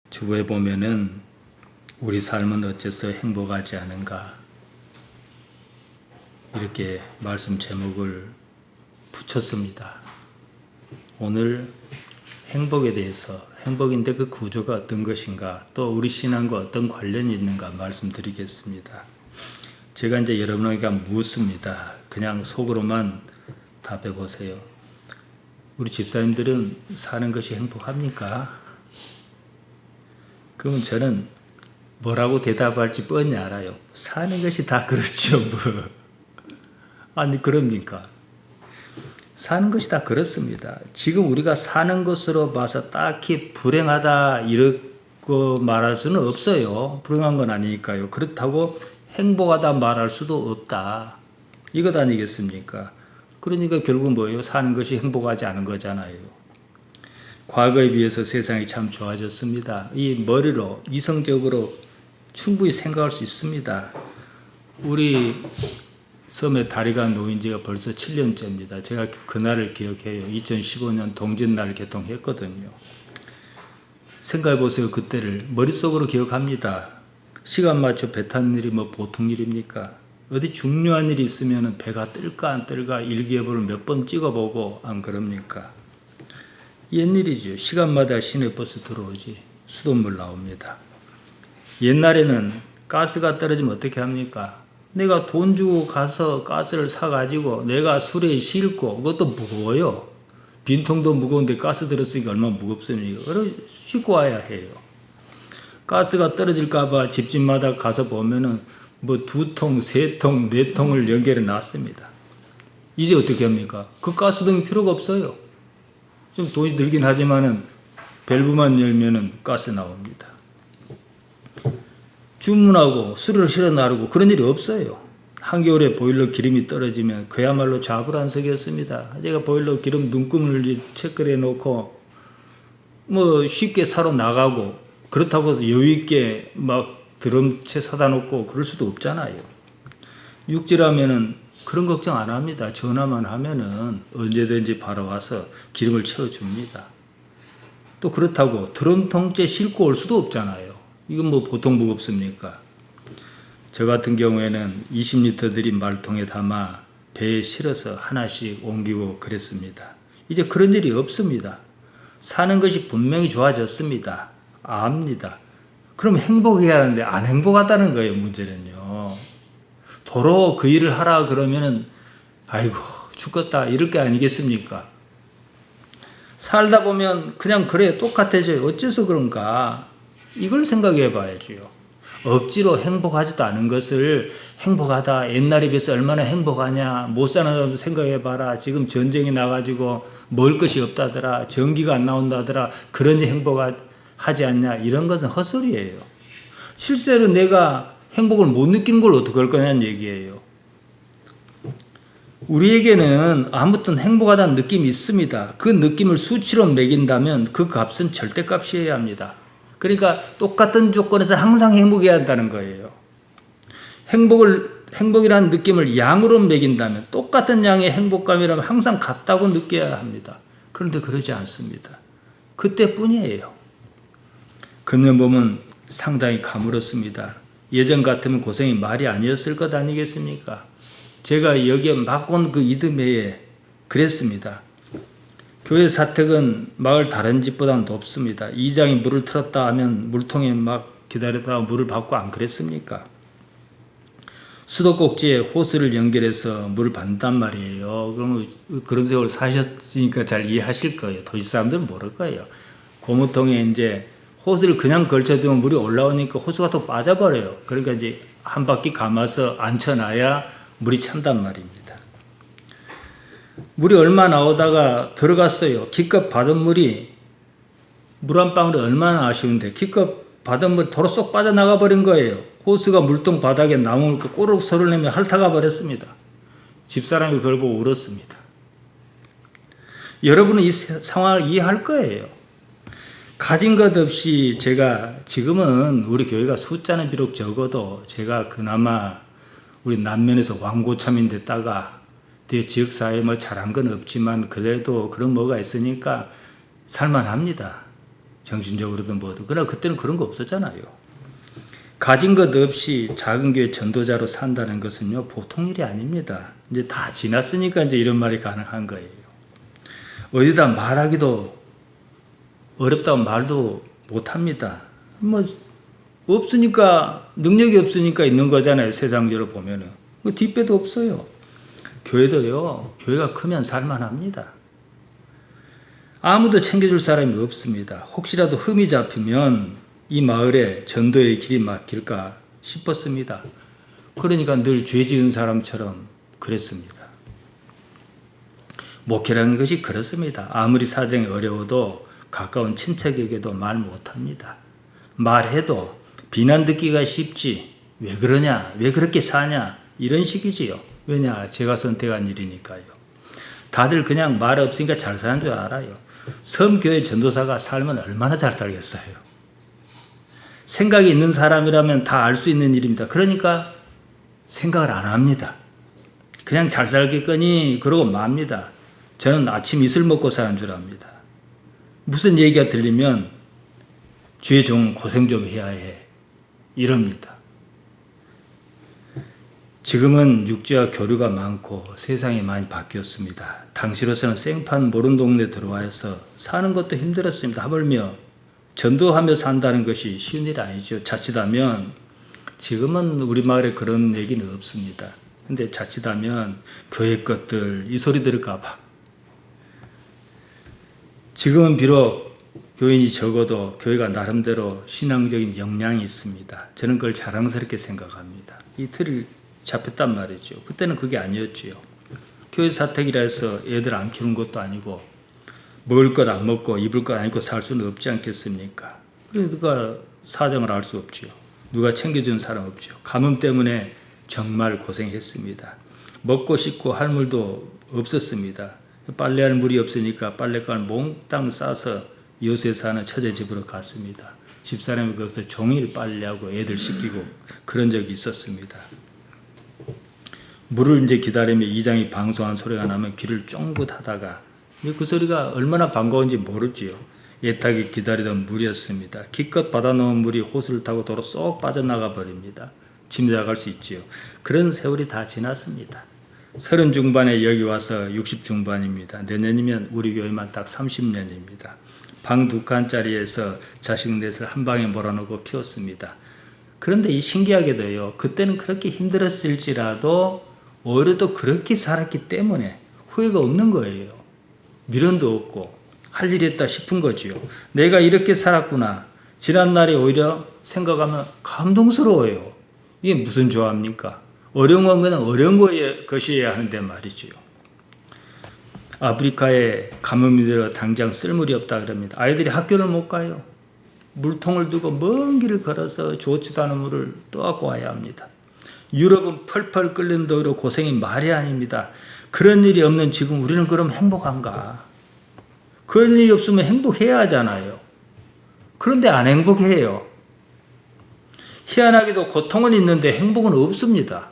주부에 보면은 우리 삶은 어째서 행복하지 않은가 이렇게 말씀 제목을 붙였습니다. 오늘 행복에 대해서 행복인데 그 구조가 어떤 것인가 또 우리 신앙과 어떤 관련이 있는가 말씀드리겠습니다. 제가 이제 여러분에게 묻습니다. 그냥 속으로만 답해 보세요. 우리 집사님들은 사는 것이 행복합니까? 그러면 저는 뭐라고 대답할지 뻔히 알아요. 사는 것이 다 그렇죠. 뭐. 아니 그럽니까? 사는 것이 다 그렇습니다. 지금 우리가 사는 것으로 봐서 딱히 불행하다 이렇게 말할 수는 없어요. 불행한 건 아니니까요. 그렇다고 행복하다 말할 수도 없다. 이것 아니겠습니까? 그러니까 결국 뭐예요? 사는 것이 행복하지 않은 거잖아요. 과거에 비해서 세상이 참 좋아졌습니다. 이 머리로 이성적으로 충분히 생각할 수 있습니다. 우리 섬에 다리가 놓인 지가 벌써 7년째입니다. 제가 그날을 기억해요. 2015년 동짓날 개통했거든요. 생각해 보세요. 그때를 머릿속으로 기억합니다. 시간 맞춰 배 타는 일이 뭐 보통 일입니까? 어디 중요한 일이 있으면 배가 뜰까 안 뜰까 일기예보를 몇 번 찍어보고 안 그럽니까? 옛일이죠. 시간마다 시내버스 들어오지. 수돗물 나옵니다. 옛날에는 가스가 떨어지면 어떻게 합니까? 내가 돈 주고 가서 가스를 사가지고 내가 수레에 싣고 그것도 무거워요. 빈통도 무거운데 가스 들었으니까 얼마나 무겁습니까? 싣고 와야 해요. 가스가 떨어질까봐 집집마다 가서 보면은 뭐 2통, 3통, 4통을 연결해 놨습니다. 이제 어떻게 합니까? 그 가스등이 필요가 없어요. 좀 돈이 들긴 하지만은 밸브만 열면은 가스 나옵니다. 주문하고 수를 실어 나르고 그런 일이 없어요. 한겨울에 보일러 기름이 떨어지면 그야말로 자불안석이었습니다. 제가 보일러 기름 눈금을 체크해 놓고 뭐 쉽게 사러 나가고 그렇다고 해서 여유 있게 막 드럼채 사다 놓고 그럴 수도 없잖아요. 육지라면은 그런 걱정 안 합니다. 전화만 하면은 언제든지 바로 와서 기름을 채워줍니다. 또 그렇다고 드럼통째 싣고 올 수도 없잖아요. 이건 뭐 보통 무겁습니까? 저 같은 경우에는 20리터 들인 말통에 담아 배에 실어서 하나씩 옮기고 그랬습니다. 이제 그런 일이 없습니다. 사는 것이 분명히 좋아졌습니다. 압니다. 그럼 행복해야 하는데 안 행복하다는 거예요, 문제는요. 도로 그 일을 하라 그러면은 아이고 죽겠다 이럴 게 아니겠습니까? 살다 보면 그냥 그래 똑같아져요. 어째서 그런가? 이걸 생각해 봐야죠. 억지로 행복하지도 않은 것을 행복하다. 옛날에 비해서 얼마나 행복하냐. 못 사는 사람도 생각해 봐라. 지금 전쟁이 나가지고 먹을 것이 없다더라. 전기가 안 나온다더라. 그러니 행복하지 않냐. 이런 것은 헛소리예요. 실제로 내가 행복을 못 느끼는 걸 어떻게 할 거냐는 얘기예요. 우리에게는 아무튼 행복하다는 느낌이 있습니다. 그 느낌을 수치로 매긴다면 그 값은 절대값이어야 합니다. 그러니까 똑같은 조건에서 항상 행복해야 한다는 거예요. 행복이라는 느낌을 양으로 매긴다면 똑같은 양의 행복감이라면 항상 같다고 느껴야 합니다. 그런데 그러지 않습니다. 그때뿐이에요. 금년 보면 상당히 가물었습니다. 예전 같으면 고생이 말이 아니었을 것 아니겠습니까? 제가 여기에 막 온 그 이듬해에 그랬습니다. 교회 사택은 마을 다른 집보다는 높습니다. 이장이 물을 틀었다 하면 물통에 막 기다렸다가 물을 받고 안 그랬습니까? 수도꼭지에 호스를 연결해서 물을 받는단 말이에요. 그러면 그런 세월 사셨으니까 잘 이해하실 거예요. 도시 사람들은 모를 거예요. 고무통에 이제 호스를 그냥 걸쳐두면 물이 올라오니까 호스가 또 빠져버려요. 그러니까 이제 한 바퀴 감아서 앉혀놔야 물이 찬단 말입니다. 물이 얼마 나오다가 들어갔어요. 기껏 받은 물이 물 한 방울이 얼마나 아쉬운데 기껏 받은 물이 도로 쏙 빠져나가 버린 거예요. 호스가 물통 바닥에 나무니까 꼬르륵 소리를 내며 핥아가 버렸습니다. 집사람이 그걸 보고 울었습니다. 여러분은 이 상황을 이해할 거예요. 가진 것 없이 제가 지금은 우리 교회가 숫자는 비록 적어도 제가 그나마 우리 남면에서 왕고참인 데다가 지역사회에 뭐 잘한 건 없지만 그래도 그런 뭐가 있으니까 살만합니다. 정신적으로든 뭐든. 그러나 그때는 그런 거 없었잖아요. 가진 것 없이 작은 교회 전도자로 산다는 것은요, 보통 일이 아닙니다. 이제 다 지났으니까 이제 이런 말이 가능한 거예요. 어디다 말하기도 어렵다고 말도 못 합니다. 뭐, 없으니까, 능력이 없으니까 있는 거잖아요. 세상적으로 보면은. 뒷배도 없어요. 교회도요, 교회가 크면 살만합니다. 아무도 챙겨줄 사람이 없습니다. 혹시라도 흠이 잡히면 이 마을에 전도의 길이 막힐까 싶었습니다. 그러니까 늘 죄 지은 사람처럼 그랬습니다. 목회라는 것이 그렇습니다. 아무리 사정이 어려워도 가까운 친척에게도 말 못합니다. 말해도 비난 듣기가 쉽지. 왜 그러냐? 왜 그렇게 사냐? 이런 식이지요. 왜냐? 제가 선택한 일이니까요. 다들 그냥 말 없으니까 잘 사는 줄 알아요. 섬교회 전도사가 살면 얼마나 잘 살겠어요. 생각이 있는 사람이라면 다 알 수 있는 일입니다. 그러니까 생각을 안 합니다. 그냥 잘 살겠거니 그러고 맙니다. 저는 아침 이슬 먹고 사는 줄 압니다. 무슨 얘기가 들리면 주의 종 고생 좀 해야 해. 이럽니다. 지금은 육지와 교류가 많고 세상이 많이 바뀌었습니다. 당시로서는 생판 모른 동네 들어와서 사는 것도 힘들었습니다. 하물며 전도하며 산다는 것이 쉬운 일이 아니죠. 자칫하면 지금은 우리 마을에 그런 얘기는 없습니다. 근데 자칫하면 교회 것들 이 소리 들을까 봐. 지금은 비록 교인이 적어도 교회가 나름대로 신앙적인 역량이 있습니다. 저는 그걸 자랑스럽게 생각합니다. 이 틀이 잡혔단 말이죠. 그때는 그게 아니었지요. 교회 사택이라 해서 애들 안 키우는 것도 아니고 먹을 것 안 먹고 입을 것 안 입고 살 수는 없지 않겠습니까? 그래서 누가 사정을 알 수 없지요. 누가 챙겨주는 사람 없죠. 가뭄 때문에 정말 고생했습니다. 먹고 씻고 할 물도 없었습니다. 빨래할 물이 없으니까 빨래감을 몽땅 싸서 여수에 사는 처제 집으로 갔습니다. 집사람이 거기서 종일 빨래하고 애들 씻기고 그런 적이 있었습니다. 물을 이제 기다리며 이장이 방송한 소리가 나면 귀를 쫑긋 하다가 그 소리가 얼마나 반가운지 모르지요. 애타게 기다리던 물이었습니다. 기껏 받아놓은 물이 호수를 타고 도로 쏙 빠져나가 버립니다. 짐작할 수 있지요. 그런 세월이 다 지났습니다. 30 중반에 여기 와서 60 중반입니다. 내년이면 우리 교회만 딱 30년입니다. 방 2칸짜리에서 자식 넷을 한 방에 몰아넣고 키웠습니다. 그런데 이 신기하게도요. 그때는 그렇게 힘들었을지라도 오히려 또 그렇게 살았기 때문에 후회가 없는 거예요. 미련도 없고 할 일이 있다 싶은 거지요. 내가 이렇게 살았구나. 지난 날이 오히려 생각하면 감동스러워요. 이게 무슨 조합입니까? 어려운 건 그냥 어려운 것이어야 하는데 말이지요. 아프리카에 가뭄이 들어 당장 쓸 물이 없다 그럽니다. 아이들이 학교를 못 가요. 물통을 두고 먼 길을 걸어서 좋지도 않은 물을 떠갖고 와야 합니다. 유럽은 펄펄 끓는 더위로 고생이 말이 아닙니다. 그런 일이 없는 지금 우리는 그럼 행복한가? 그런 일이 없으면 행복해야 하잖아요. 그런데 안 행복해요. 희한하게도 고통은 있는데 행복은 없습니다.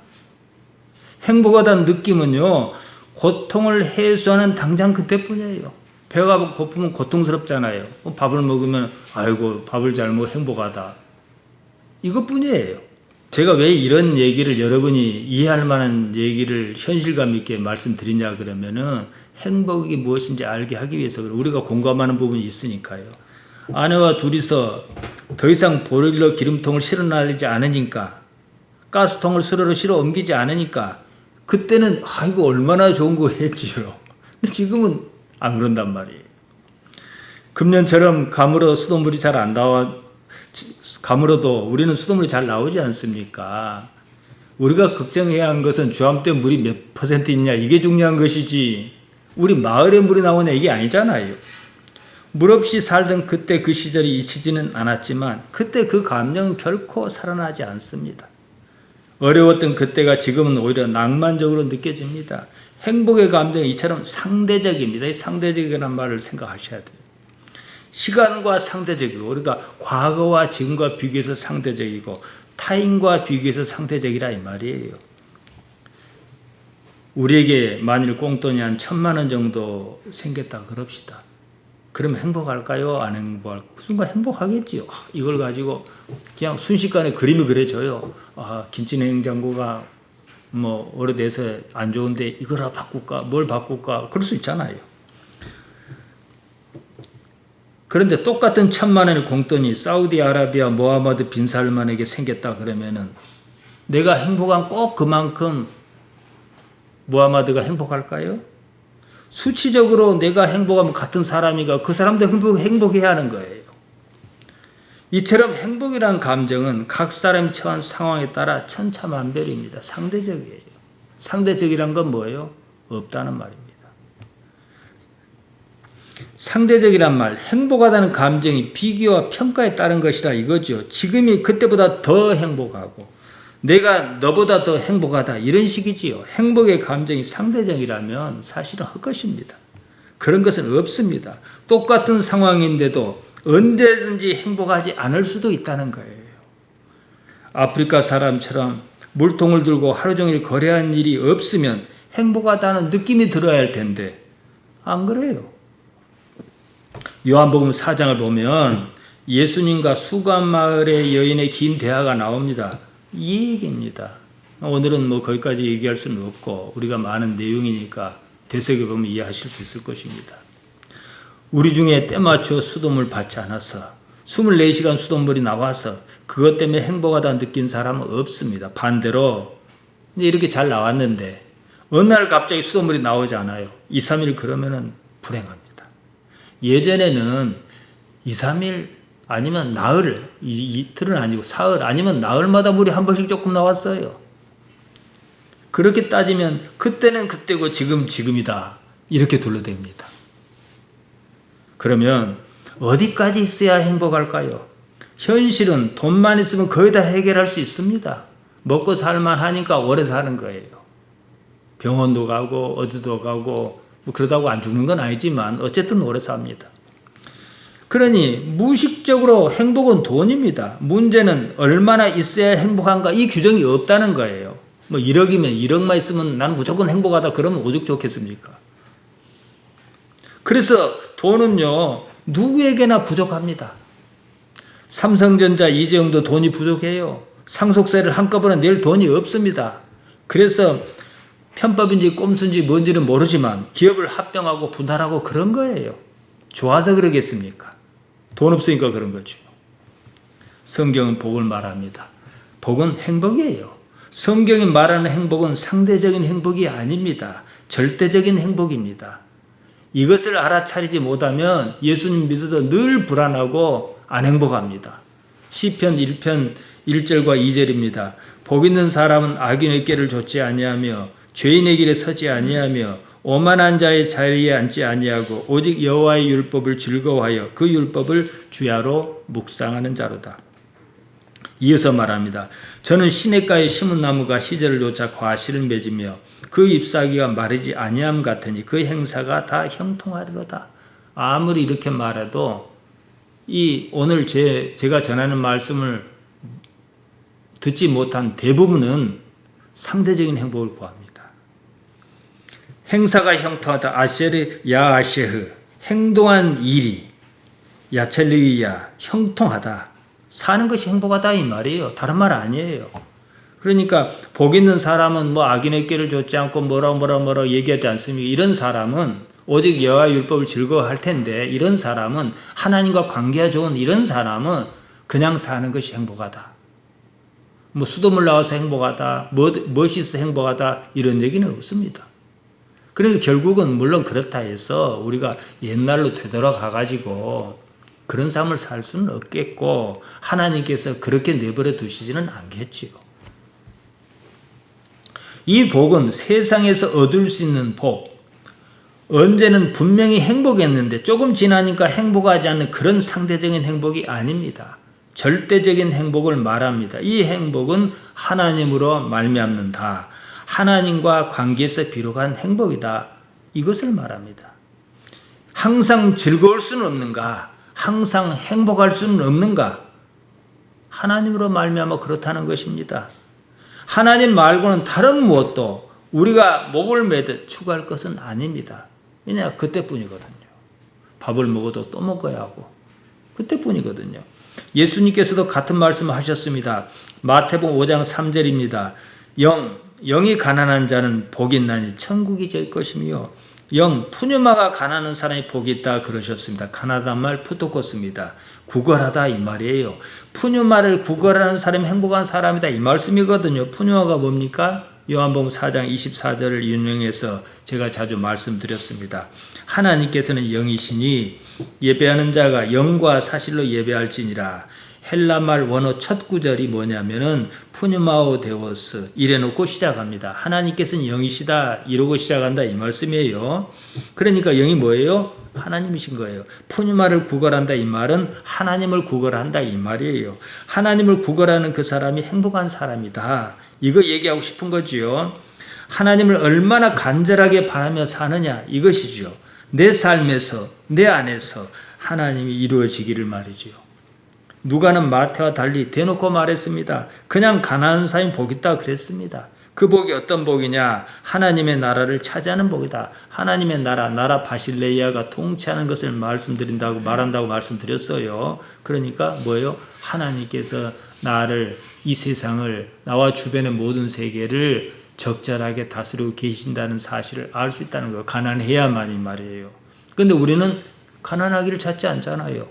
행복하다는 느낌은요, 고통을 해소하는 당장 그때뿐이에요. 배가 고프면 고통스럽잖아요. 밥을 먹으면 아이고 밥을 잘 먹어 행복하다. 이것뿐이에요. 제가 왜 이런 얘기를 여러분이 이해할 만한 얘기를 현실감 있게 말씀드리냐 그러면은 행복이 무엇인지 알게 하기 위해서 우리가 공감하는 부분이 있으니까요. 아내와 둘이서 더 이상 보일러 기름통을 실어 날리지 않으니까 가스통을 수로로 실어 옮기지 않으니까 그때는 아이고 얼마나 좋은 거 했지요. 근데 지금은 안 그런단 말이에요. 금년처럼 가물어 수돗물이 잘 안 나와 가물어도 우리는 수돗물이 잘 나오지 않습니까? 우리가 걱정해야 하는 것은 주암 때 물이 몇 % 있냐 이게 중요한 것이지 우리 마을에 물이 나오냐 이게 아니잖아요. 물 없이 살던 그때 그 시절이 잊히지는 않았지만 그때 그 감정은 결코 살아나지 않습니다. 어려웠던 그때가 지금은 오히려 낭만적으로 느껴집니다. 행복의 감정이 이처럼 상대적입니다. 이 상대적이라는 말을 생각하셔야 돼요. 시간과 상대적이고 우리가 과거와 지금과 비교해서 상대적이고 타인과 비교해서 상대적이라 이 말이에요. 우리에게 만일 꽁돈이 한 1,000만 원 정도 생겼다 그럽시다. 그러면 행복할까요? 안 행복할까요? 그 순간 행복하겠지요. 이걸 가지고 그냥 순식간에 그림이 그려져요. 김치냉장고가 뭐 오래돼서 안 좋은데 이거라 바꿀까? 뭘 바꿀까? 그럴 수 있잖아요. 그런데 똑같은 1,000만 원의 공돈이 사우디아라비아 모하마드 빈 살만에게 생겼다 그러면은 내가 행복한 꼭 그만큼 모하마드가 행복할까요? 수치적으로 내가 행복하면 같은 사람이가 그 사람도 행복해야 하는 거예요. 이처럼 행복이란 감정은 각 사람이 처한 상황에 따라 천차만별입니다. 상대적이에요. 상대적이란 건 뭐예요? 없다는 말입니다. 상대적이란 말, 행복하다는 감정이 비교와 평가에 따른 것이라 이거죠. 지금이 그때보다 더 행복하고 내가 너보다 더 행복하다 이런 식이지요. 행복의 감정이 상대적이라면 사실은 헛것입니다. 그런 것은 없습니다. 똑같은 상황인데도 언제든지 행복하지 않을 수도 있다는 거예요. 아프리카 사람처럼 물통을 들고 하루 종일 거래한 일이 없으면 행복하다는 느낌이 들어야 할 텐데 안 그래요. 요한복음 4장을 보면 예수님과 수감마을의 여인의 긴 대화가 나옵니다. 이 얘기입니다. 오늘은 뭐 거기까지 얘기할 수는 없고 우리가 많은 내용이니까 되새겨보면 이해하실 수 있을 것입니다. 우리 중에 때맞춰 수돗물 받지 않아서 24시간 수돗물이 나와서 그것 때문에 행복하다 느낀 사람은 없습니다. 반대로 이렇게 잘 나왔는데 어느 날 갑자기 수돗물이 나오지 않아요. 2, 3일 그러면은 불행합니다. 예전에는 2, 3일 아니면 나흘, 이틀은 아니고 사흘 아니면 나흘마다 물이 한 번씩 조금 나왔어요. 그렇게 따지면 그때는 그때고 지금이다. 이렇게 둘러댑니다. 그러면 어디까지 있어야 행복할까요? 현실은 돈만 있으면 거의 다 해결할 수 있습니다. 먹고 살만 하니까 오래 사는 거예요. 병원도 가고 어디도 가고 뭐 그러다고 안 죽는 건 아니지만 어쨌든 오래 삽니다. 그러니 무의식적으로 행복은 돈입니다. 문제는 얼마나 있어야 행복한가 이 규정이 없다는 거예요. 뭐 1억이면 1억만 있으면 난 무조건 행복하다 그러면 오죽 좋겠습니까? 그래서 돈은요 누구에게나 부족합니다. 삼성전자 이재용도 돈이 부족해요. 상속세를 한꺼번에 낼 돈이 없습니다. 그래서 편법인지 꼼수인지 뭔지는 모르지만 기업을 합병하고 분할하고 그런 거예요. 좋아서 그러겠습니까? 돈 없으니까 그런 거죠. 성경은 복을 말합니다. 복은 행복이에요. 성경이 말하는 행복은 상대적인 행복이 아닙니다. 절대적인 행복입니다. 이것을 알아차리지 못하면 예수님 믿어도 늘 불안하고 안 행복합니다. 시편 1편 1절과 2절입니다. 복 있는 사람은 악인의 꾀를 좇지 아니하며 죄인의 길에 서지 아니하며 오만한 자의 자리에 앉지 아니하고 오직 여호와의 율법을 즐거워하여 그 율법을 주야로 묵상하는 자로다. 이어서 말합니다. 저는 시냇가에 심은 나무가 시절을 쫓아 과실을 맺으며 그 잎사귀가 마르지 아니함 같으니 그 행사가 다 형통하리로다. 아무리 이렇게 말해도 이 오늘 제가 전하는 말씀을 듣지 못한 대부분은 상대적인 행복을 구합니다. 행사가 형통하다. 아쉐르 야아쉐흐 행동한 일이 야첼리야 형통하다. 사는 것이 행복하다 이 말이에요. 다른 말 아니에요. 그러니까 복 있는 사람은 뭐 악인의 꾀를 좇지 않고 뭐라 얘기하지 않습니까? 이런 사람은 오직 여호와의 율법을 즐거워할 텐데 이런 사람은 하나님과 관계가 좋은 이런 사람은 그냥 사는 것이 행복하다. 뭐 수돗물 나와서 행복하다. 멋이 있어 행복하다. 이런 얘기는 없습니다. 그래서 결국은 물론 그렇다 해서 우리가 옛날로 되돌아가 가지고 그런 삶을 살 수는 없겠고 하나님께서 그렇게 내버려 두시지는 않겠지요. 이 복은 세상에서 얻을 수 있는 복, 언제는 분명히 행복했는데 조금 지나니까 행복하지 않는 그런 상대적인 행복이 아닙니다. 절대적인 행복을 말합니다. 이 행복은 하나님으로 말미암는다. 하나님과 관계에서 비롯한 행복이다. 이것을 말합니다. 항상 즐거울 수는 없는가? 항상 행복할 수는 없는가? 하나님으로 말미암아 그렇다는 것입니다. 하나님 말고는 다른 무엇도 우리가 목을 매듯 추구할 것은 아닙니다. 왜냐? 그때뿐이거든요. 밥을 먹어도 또 먹어야 하고 그때뿐이거든요. 예수님께서도 같은 말씀을 하셨습니다. 마태복음 5장 3절입니다. 영이 가난한 자는 복이 있나니 천국이 제 것이며 푸뉴마가 가난한 사람이 복이 있다 그러셨습니다. 가나다란 말 푸토코스입니다. 구걸하다 이 말이에요. 푸뉴마를 구걸하는 사람이 행복한 사람이다 이 말씀이거든요. 푸뉴마가 뭡니까? 요한복음 4장 24절을 인용해서 제가 자주 말씀드렸습니다. 하나님께서는 영이시니 예배하는 자가 영과 사실로 예배할지니라. 헬라말 원어 첫 구절이 뭐냐면은 푸뉴마오 데오스 이래놓고 시작합니다. 하나님께서는 영이시다 이러고 시작한다 이 말씀이에요. 그러니까 영이 뭐예요? 하나님이신 거예요. 푸뉴마를 구걸한다 이 말은 하나님을 구걸한다 이 말이에요. 하나님을 구걸하는 그 사람이 행복한 사람이다. 이거 얘기하고 싶은 거지요. 하나님을 얼마나 간절하게 바라며 사느냐 이것이지요. 내 삶에서 내 안에서 하나님이 이루어지기를 말이지요. 누가는 마태와 달리 대놓고 말했습니다. 그냥 가난한 사람이 복 있다 그랬습니다. 그 복이 어떤 복이냐? 하나님의 나라를 차지하는 복이다. 하나님의 나라 바실레이아가 통치하는 것을 말한다고 말씀드렸어요. 그러니까 뭐예요? 하나님께서 나를 이 세상을 나와 주변의 모든 세계를 적절하게 다스리고 계신다는 사실을 알 수 있다는 거예요. 가난해야만이 말이에요. 그런데 우리는 가난하기를 찾지 않잖아요.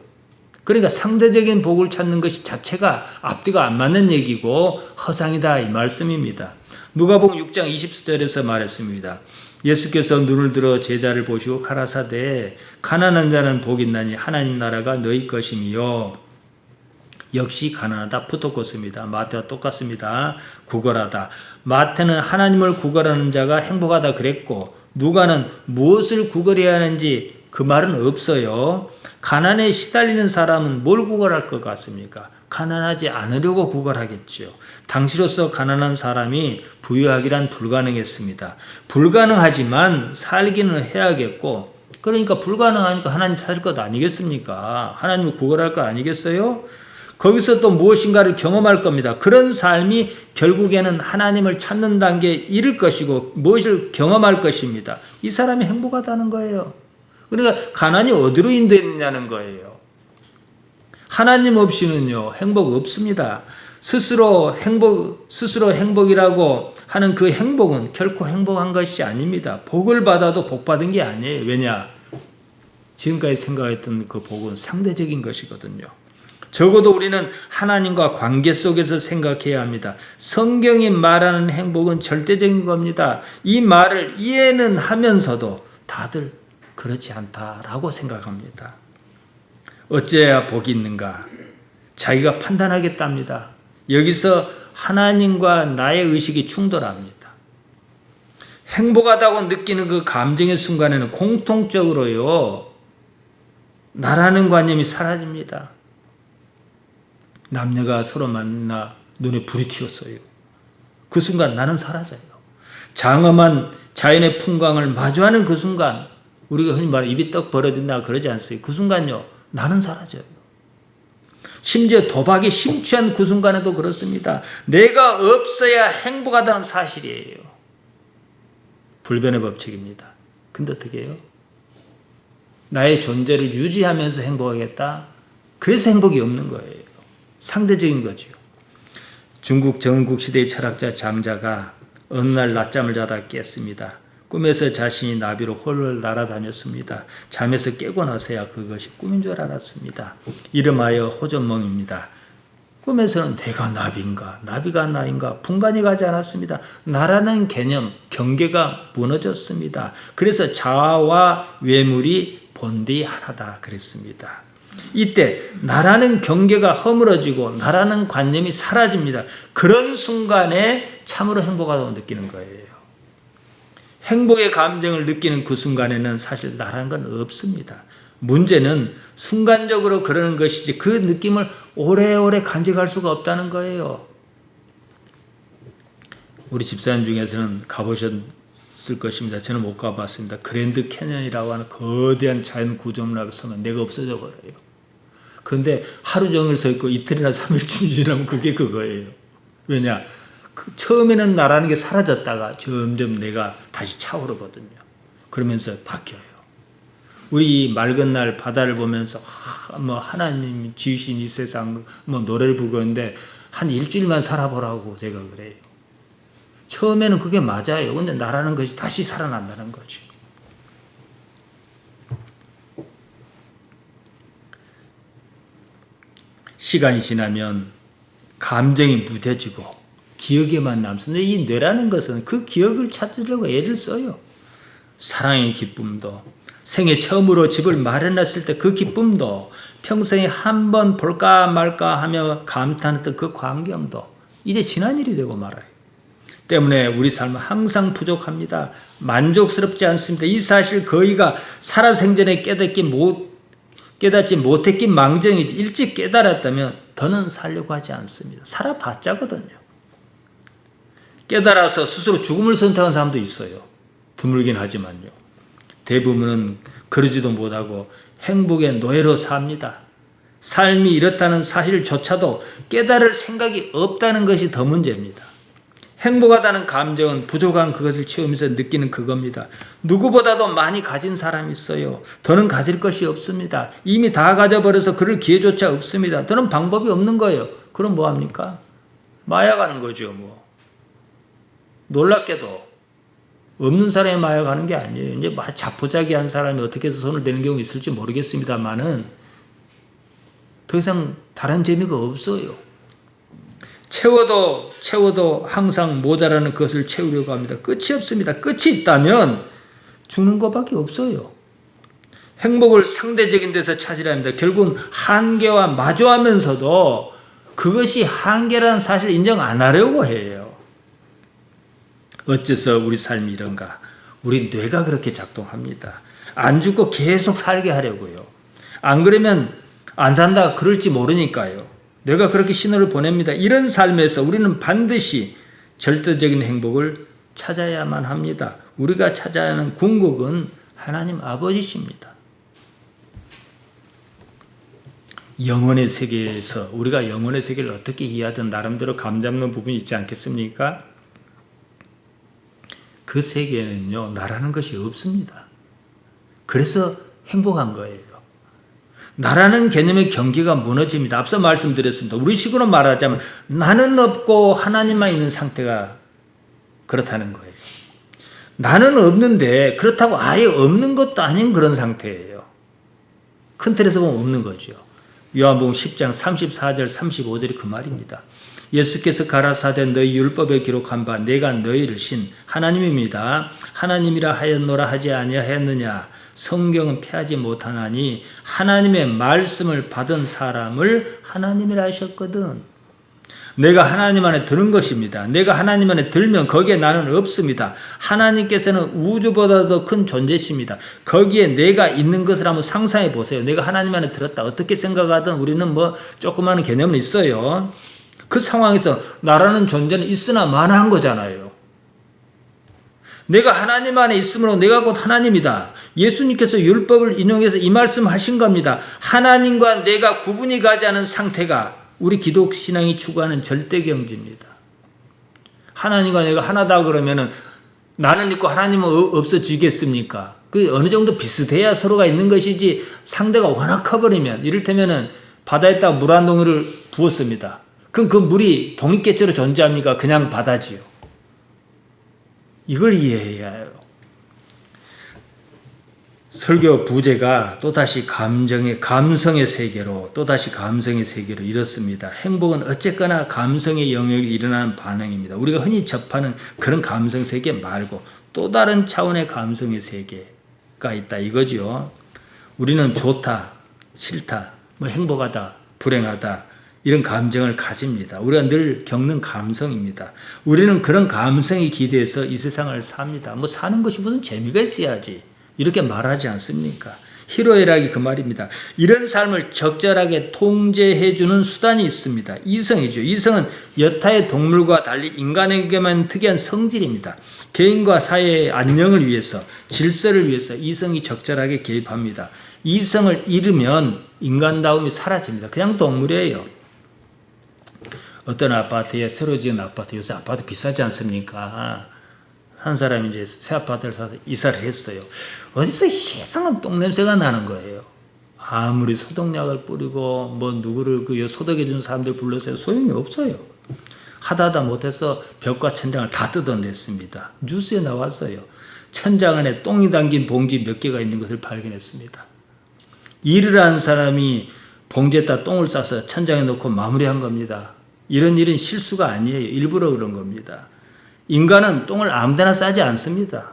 그러니까 상대적인 복을 찾는 것이 자체가 앞뒤가 안 맞는 얘기고 허상이다 이 말씀입니다. 누가복음 6장 20절에서 말했습니다. 예수께서 눈을 들어 제자를 보시고 가라사대 가난한 자는 복이 있나니 하나님 나라가 너희 것이며 역시 가난하다 푸토코스입니다. 마태와 똑같습니다. 구걸하다. 마태는 하나님을 구걸하는 자가 행복하다 그랬고 누가는 무엇을 구걸해야 하는지 그 말은 없어요. 가난에 시달리는 사람은 뭘 구걸할 것 같습니까? 가난하지 않으려고 구걸하겠죠. 당시로서 가난한 사람이 부유하기란 불가능했습니다. 불가능하지만 살기는 해야겠고 그러니까 불가능하니까 하나님 찾을 것 아니겠습니까? 하나님을 구걸할 것 아니겠어요? 거기서 또 무엇인가를 경험할 겁니다. 그런 삶이 결국에는 하나님을 찾는 단계에 이를 것이고 무엇을 경험할 것입니다. 이 사람이 행복하다는 거예요. 그러니까 가난이 어디로 인도했느냐는 거예요. 하나님 없이는요 행복 없습니다. 스스로 행복이라고 하는 그 행복은 결코 행복한 것이 아닙니다. 복을 받아도 복 받은 게 아니에요. 왜냐? 지금까지 생각했던 그 복은 상대적인 것이거든요. 적어도 우리는 하나님과 관계 속에서 생각해야 합니다. 성경이 말하는 행복은 절대적인 겁니다. 이 말을 이해는 하면서도 다들 그렇지 않다라고 생각합니다. 어째야 복이 있는가? 자기가 판단하겠답니다. 여기서 하나님과 나의 의식이 충돌합니다. 행복하다고 느끼는 그 감정의 순간에는 공통적으로요 나라는 관념이 사라집니다. 남녀가 서로 만나 눈에 불이 튀었어요. 그 순간 나는 사라져요. 장엄한 자연의 풍광을 마주하는 그 순간 우리가 흔히 말해 입이 떡 벌어진다 그러지 않습니까? 그 순간요 나는 사라져요. 심지어 도박에 심취한 그 순간에도 그렇습니다. 내가 없어야 행복하다는 사실이에요. 불변의 법칙입니다. 근데 어떻게 해요? 나의 존재를 유지하면서 행복하겠다? 그래서 행복이 없는 거예요. 상대적인 거죠. 중국 전국시대의 철학자 장자가 어느 날 낮잠을 자다 깼습니다. 꿈에서 자신이 나비로 홀로 날아다녔습니다. 잠에서 깨고 나서야 그것이 꿈인 줄 알았습니다. 이름하여 호전몽입니다. 꿈에서는 내가 나비인가 나비가 나인가 분간이 가지 않았습니다. 나라는 개념 경계가 무너졌습니다. 그래서 자아와 외물이 본디 하나다 그랬습니다. 이때 나라는 경계가 허물어지고 나라는 관념이 사라집니다. 그런 순간에 참으로 행복하다고 느끼는 거예요. 행복의 감정을 느끼는 그 순간에는 사실 나라는 건 없습니다. 문제는 순간적으로 그러는 것이지 그 느낌을 오래오래 간직할 수가 없다는 거예요. 우리 집사님 중에서는 가보셨을 것입니다. 저는 못 가봤습니다. 그랜드 캐년이라고 하는 거대한 자연 구조물 앞에 서면 내가 없어져 버려요. 그런데 하루 종일 서 있고 이틀이나 3일쯤 지나면 그게 그거예요. 왜냐? 처음에는 나라는 게 사라졌다가 점점 내가 다시 차오르거든요. 그러면서 바뀌어요. 우리 맑은 날 바다를 보면서 뭐 하나님 지으신 이 세상 뭐 노래를 부르고 있는데 한 일주일만 살아보라고 제가 그래요. 처음에는 그게 맞아요. 근데 나라는 것이 다시 살아난다는 거죠. 시간이 지나면 감정이 무뎌지고 기억에만 남습니다. 이 뇌라는 것은 그 기억을 찾으려고 애를 써요. 사랑의 기쁨도, 생애 처음으로 집을 마련했을 때 그 기쁨도, 평생에 한 번 볼까 말까 하며 감탄했던 그 광경도 이제 지난 일이 되고 말아요. 때문에 우리 삶은 항상 부족합니다. 만족스럽지 않습니다. 이 사실 거의가 살아생전에 깨닫지 못했긴 망정이지 일찍 깨달았다면 더는 살려고 하지 않습니다. 살아봤자거든요. 깨달아서 스스로 죽음을 선택한 사람도 있어요. 드물긴 하지만요. 대부분은 그러지도 못하고 행복의 노예로 삽니다. 삶이 이렇다는 사실조차도 깨달을 생각이 없다는 것이 더 문제입니다. 행복하다는 감정은 부족한 그것을 채우면서 느끼는 그겁니다. 누구보다도 많이 가진 사람이 있어요. 더는 가질 것이 없습니다. 이미 다 가져버려서 그럴 기회조차 없습니다. 더는 방법이 없는 거예요. 그럼 뭐합니까? 마약하는 거죠. 뭐 놀랍게도 없는 사람이 마약하는 게 아니에요. 이제 자포자기한 사람이 어떻게 해서 손을 대는 경우 있을지 모르겠습니다만은 더 이상 다른 재미가 없어요. 채워도 항상 모자라는 것을 채우려고 합니다. 끝이 없습니다. 끝이 있다면 죽는 것밖에 없어요. 행복을 상대적인 데서 찾으려 합니다. 결국은 한계와 마주하면서도 그것이 한계라는 사실을 인정 안 하려고 해요. 어째서 우리 삶이 이런가? 우리 뇌가 그렇게 작동합니다. 안 죽고 계속 살게 하려고요. 안 그러면 안 산다 그럴지 모르니까요. 뇌가 그렇게 신호를 보냅니다. 이런 삶에서 우리는 반드시 절대적인 행복을 찾아야만 합니다. 우리가 찾아야 하는 궁극은 하나님 아버지십니다. 영혼의 세계에서 우리가 영혼의 세계를 어떻게 이해하든 나름대로 감잡는 부분이 있지 않겠습니까? 그 세계에는요, 나라는 것이 없습니다. 그래서 행복한 거예요. 나라는 개념의 경계가 무너집니다. 앞서 말씀드렸습니다. 우리식으로 말하자면 나는 없고 하나님만 있는 상태가 그렇다는 거예요. 나는 없는데 그렇다고 아예 없는 것도 아닌 그런 상태예요. 큰 틀에서 보면 없는 거죠. 요한복음 10장 34절 35절이 그 말입니다. 예수께서 가라사대 너희 율법에 기록한 바 내가 너희를 신 하나님입니다. 하나님이라 하였노라 하지 아니하였느냐. 성경은 패하지 못하나니 하나님의 말씀을 받은 사람을 하나님이라 하셨거든. 내가 하나님 안에 드는 것입니다. 내가 하나님 안에 들면 거기에 나는 없습니다. 하나님께서는 우주보다도 큰 존재십니다. 거기에 내가 있는 것을 한번 상상해 보세요. 내가 하나님 안에 들었다. 어떻게 생각하든 우리는 뭐 조그마한 개념은 있어요. 그 상황에서 나라는 존재는 있으나 마나한 거잖아요. 내가 하나님 안에 있으므로 내가 곧 하나님이다. 예수님께서 율법을 인용해서 이 말씀 하신 겁니다. 하나님과 내가 구분이 가지 않은 상태가 우리 기독 신앙이 추구하는 절대 경지입니다. 하나님과 내가 하나다 그러면은 나는 있고 하나님은 없어지겠습니까? 그 어느 정도 비슷해야 서로가 있는 것이지 상대가 워낙 커버리면 이를테면은 바다에다가 물 한 동이를 부었습니다. 그럼 그 물이 독립개체로 존재합니까? 그냥 바다지요. 이걸 이해해야 해요. 설교 부제가 또다시 감성의 세계로 이렇습니다. 행복은 어쨌거나 감성의 영역이 일어나는 반응입니다. 우리가 흔히 접하는 그런 감성 세계 말고 또 다른 차원의 감성의 세계가 있다 이거죠. 우리는 좋다, 싫다, 뭐 행복하다, 불행하다 이런 감정을 가집니다. 우리가 늘 겪는 감성입니다. 우리는 그런 감성이 기대해서 이 세상을 삽니다. 뭐 사는 것이 무슨 재미가 있어야지. 이렇게 말하지 않습니까? 희로애락이 그 말입니다. 이런 삶을 적절하게 통제해주는 수단이 있습니다. 이성이죠. 이성은 여타의 동물과 달리 인간에게만 특이한 성질입니다. 개인과 사회의 안녕을 위해서, 질서를 위해서 이성이 적절하게 개입합니다. 이성을 잃으면 인간다움이 사라집니다. 그냥 동물이에요. 어떤 아파트에 새로 지은 아파트, 요새 아파트 비싸지 않습니까? 산 사람이 이제 새 아파트를 사서 이사를 했어요. 어디서 이상한 똥 냄새가 나는 거예요. 아무리 소독약을 뿌리고 뭐 누구를 그 소독해 준 사람들 불러서 소용이 없어요. 하다 못해서 벽과 천장을 다 뜯어냈습니다. 뉴스에 나왔어요. 천장 안에 똥이 담긴 봉지 몇 개가 있는 것을 발견했습니다. 일을 한 사람이 봉지에다 똥을 싸서 천장에 넣고 마무리한 겁니다. 이런 일은 실수가 아니에요. 일부러 그런 겁니다. 인간은 똥을 아무데나 싸지 않습니다.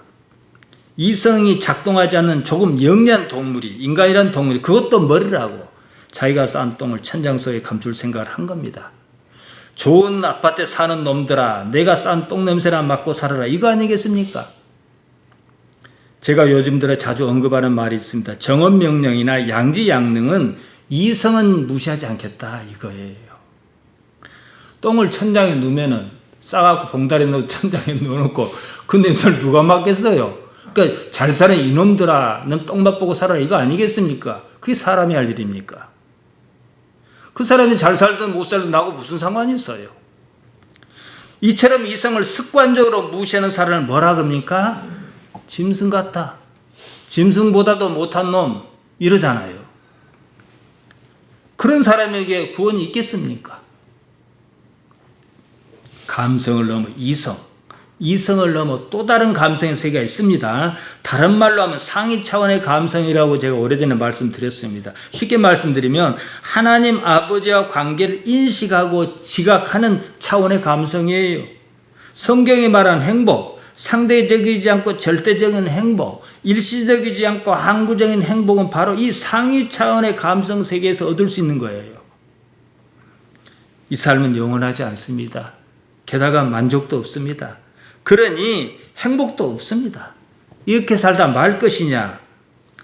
이성이 작동하지 않는 조금 영리한 동물이, 인간이란 동물이, 그것도 머리를 하고 자기가 싼 똥을 천장 속에 감출 생각을 한 겁니다. 좋은 아파트에 사는 놈들아, 내가 싼 똥 냄새나 맡고 살아라, 이거 아니겠습니까? 제가 요즘 들어 자주 언급하는 말이 있습니다. 정업명령이나 양지양능은 이성은 무시하지 않겠다, 이거예요. 똥을 천장에 누면은 싸갖고 봉다리에 넣어 천장에 넣어놓고 그 냄새를 누가 맡겠어요? 그러니까 잘 사는 이놈들아, 넌 똥 맛보고 살아라, 이거 아니겠습니까? 그게 사람이 할 일입니까? 그 사람이 잘 살든 못 살든 나하고 무슨 상관이 있어요? 이처럼 이성을 습관적으로 무시하는 사람을 뭐라 그럽니까? 짐승 같다. 짐승보다도 못한 놈, 이러잖아요. 그런 사람에게 구원이 있겠습니까? 감성을 넘어 이성을 넘어 또 다른 감성의 세계가 있습니다. 다른 말로 하면 상위 차원의 감성이라고 제가 오래전에 말씀드렸습니다. 쉽게 말씀드리면 하나님 아버지와 관계를 인식하고 지각하는 차원의 감성이에요. 성경이 말한 행복, 상대적이지 않고 절대적인 행복, 일시적이지 않고 항구적인 행복은 바로 이 상위 차원의 감성 세계에서 얻을 수 있는 거예요. 이 삶은 영원하지 않습니다. 게다가 만족도 없습니다. 그러니 행복도 없습니다. 이렇게 살다 말 것이냐?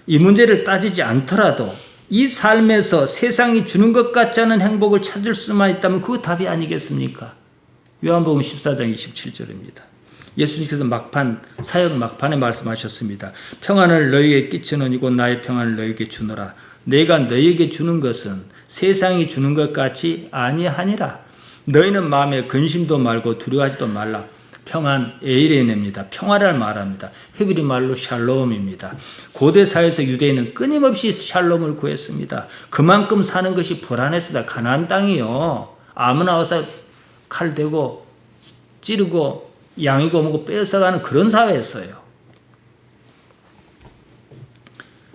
이 문제를 따지지 않더라도 이 삶에서 세상이 주는 것 같지 않은 행복을 찾을 수만 있다면 그거 답이 아니겠습니까? 요한복음 14장 27절입니다. 예수님께서 사역 막판에 말씀하셨습니다. 평안을 너희에게 끼치노니고 나의 평안을 너희에게 주노라. 내가 너희에게 주는 것은 세상이 주는 것 같이 아니하니라. 너희는 마음에 근심도 말고 두려워하지도 말라. 평안 에이레네입니다. 평화를 말합니다. 히브리 말로 샬롬입니다. 고대 사회에서 유대인은 끊임없이 샬롬을 구했습니다. 그만큼 사는 것이 불안했습니다. 가나안 땅이요, 아무나 와서 칼 대고 찌르고 양이고 뭐고 뺏어가는 그런 사회였어요.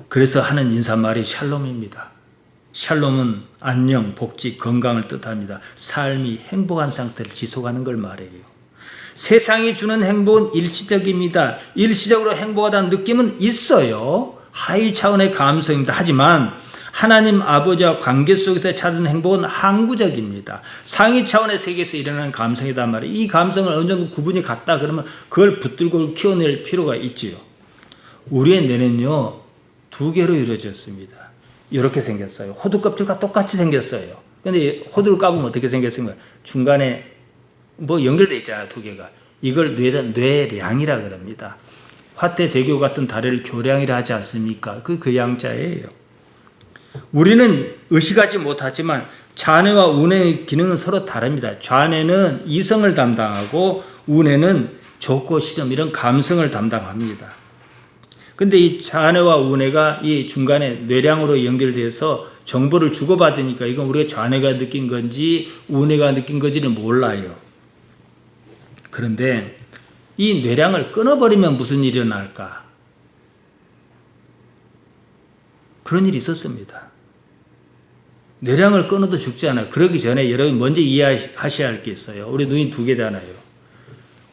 그래서 하는 인사말이 샬롬입니다. 샬롬은 안녕, 복지, 건강을 뜻합니다. 삶이 행복한 상태를 지속하는 걸 말해요. 세상이 주는 행복은 일시적입니다. 일시적으로 행복하다는 느낌은 있어요. 하위 차원의 감성입니다. 하지만 하나님 아버지와 관계 속에서 찾은 행복은 항구적입니다. 상위 차원의 세계에서 일어나는 감성이단 말이에요. 이 감성을 어느 정도 구분이 갔다 그러면 그걸 붙들고 키워낼 필요가 있지요. 우리의 뇌는요, 두 개로 이루어졌습니다. 이렇게 생겼어요. 호두 껍질과 똑같이 생겼어요. 근데 호두를 까보면 어떻게 생겼습니까? 중간에 뭐 연결되어 있잖아요, 두 개가. 이걸 뇌량이라 그럽니다. 화태대교 같은 다리를 교량이라 하지 않습니까? 그 양자예요. 우리는 의식하지 못하지만 좌뇌와 우뇌의 기능은 서로 다릅니다. 좌뇌는 이성을 담당하고 우뇌는 좋고 싫음, 이런 감성을 담당합니다. 근데 이 좌뇌와 우뇌가 이 중간에 뇌량으로 연결돼서 정보를 주고받으니까 이건 우리가 좌뇌가 느낀 건지 우뇌가 느낀 건지는 몰라요. 그런데 이 뇌량을 끊어버리면 무슨 일이 일어날까? 그런 일이 있었습니다. 뇌량을 끊어도 죽지 않아요. 그러기 전에 여러분 먼저 이해하셔야 할 게 있어요. 우리 눈이 두 개잖아요.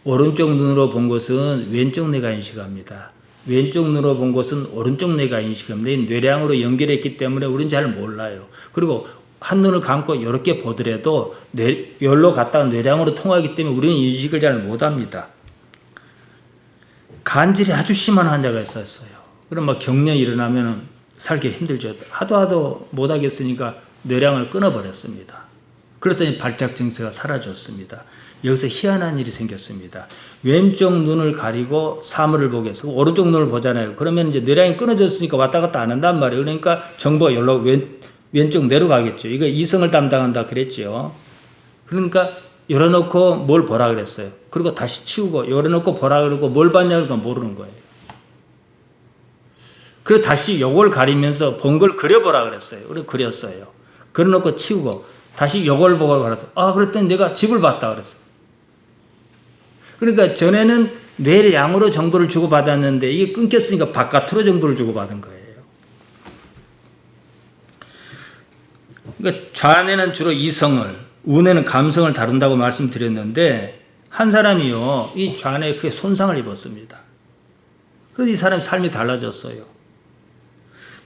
오른쪽 눈으로 본 것은 왼쪽 뇌가 인식합니다. 왼쪽 눈으로 본 것은 오른쪽 뇌가 인식합니다. 뇌량으로 연결했기 때문에 우리는 잘 몰라요. 그리고 한 눈을 감고 이렇게 보더라도 열로 갔다가 뇌량으로 통하기 때문에 우리는 인식을 잘 못합니다. 간질이 아주 심한 환자가 있었어요. 그럼 막 경련이 일어나면 살기 힘들죠. 하도 못하겠으니까 뇌량을 끊어버렸습니다. 그랬더니 발작 증세가 사라졌습니다. 여기서 희한한 일이 생겼습니다. 왼쪽 눈을 가리고 사물을 보게 해서 오른쪽 눈을 보잖아요. 그러면 이제 뇌량이 끊어졌으니까 왔다 갔다 안 한단 말이에요. 그러니까 정보가 열로 왼쪽 내려가겠죠. 이거 이성을 담당한다 그랬죠. 그러니까 열어놓고 뭘 보라 그랬어요. 그리고 다시 치우고 열어놓고 보라 그러고 뭘 봤냐고 모르는 거예요. 그리고 다시 요걸 가리면서 본 걸 그려보라 그랬어요. 그래서 그렸어요. 그려놓고 치우고 다시 요걸 보고 그랬어. 그랬더니 내가 집을 봤다 그랬어. 그러니까 전에는 뇌량으로 정보를 주고받았는데 이게 끊겼으니까 바깥으로 정보를 주고받은 거예요. 그러니까 좌뇌는 주로 이성을, 우뇌는 감성을 다룬다고 말씀드렸는데 한 사람이요, 이 좌뇌에 크게 손상을 입었습니다. 그래서 이 사람의 삶이 달라졌어요.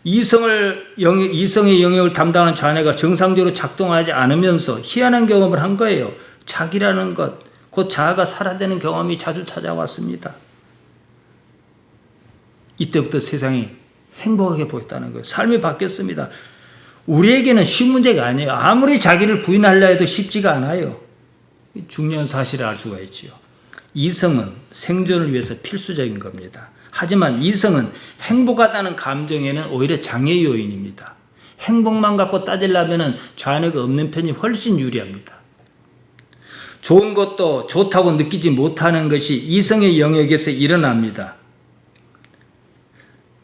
이성의 영역을 담당하는 좌뇌가 정상적으로 작동하지 않으면서 희한한 경험을 한 거예요. 자기라는 것, 곧 자아가 사라지는 경험이 자주 찾아왔습니다. 이때부터 세상이 행복하게 보였다는 거예요. 삶이 바뀌었습니다. 우리에게는 쉬운 문제가 아니에요. 아무리 자기를 부인하려 해도 쉽지가 않아요. 중요한 사실을 알 수가 있지요. 이성은 생존을 위해서 필수적인 겁니다. 하지만 이성은 행복하다는 감정에는 오히려 장애 요인입니다. 행복만 갖고 따지려면 좌뇌가 없는 편이 훨씬 유리합니다. 좋은 것도 좋다고 느끼지 못하는 것이 이성의 영역에서 일어납니다.